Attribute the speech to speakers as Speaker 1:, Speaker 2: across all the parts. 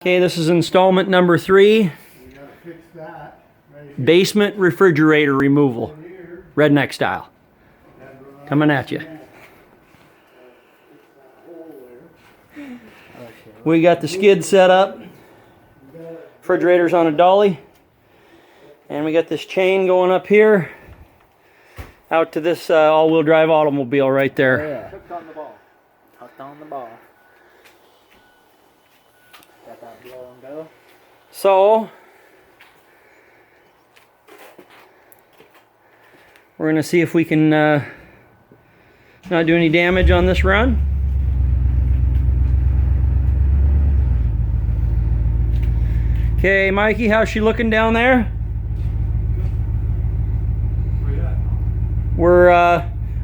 Speaker 1: Okay, this is installment number 3. Basement refrigerator removal, redneck style. Coming at you. We got the skid set up. Refrigerator's on a dolly. And we got this chain going up here out to this all-wheel drive automobile right there.
Speaker 2: Oh, yeah. Hooked on the ball. Hooked on the ball. Got that blow and go.
Speaker 1: So we're going to see if we can not do any damage on this run. Okay, Mikey, how's she looking down there?
Speaker 3: Where you at?
Speaker 1: We're,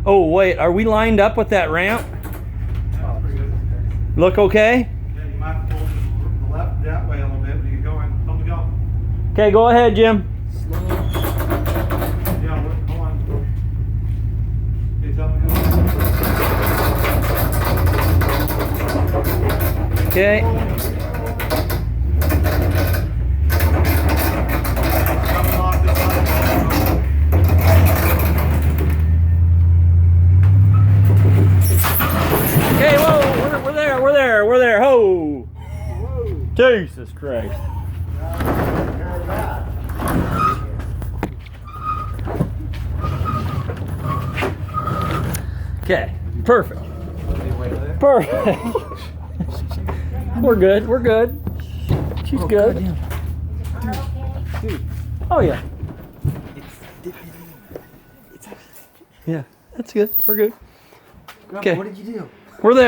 Speaker 1: oh wait, are we lined up with that ramp?
Speaker 3: Yeah, pretty good.
Speaker 1: Look okay?
Speaker 3: Yeah, you might have to pull to the left that way a little bit, but you can go in. Don't go.
Speaker 1: Okay, go ahead, Jim.
Speaker 3: Yeah, look, hold on. Okay, tell me go.
Speaker 1: Okay.
Speaker 3: Coming off this side.
Speaker 1: Okay, whoa, we're there, ho!
Speaker 2: Whoa.
Speaker 1: Jesus Christ. Okay, perfect. Perfect. We're good. She's good. Oh yeah. Yeah, that's good. We're good. Okay.
Speaker 2: What did you do?
Speaker 1: We're there.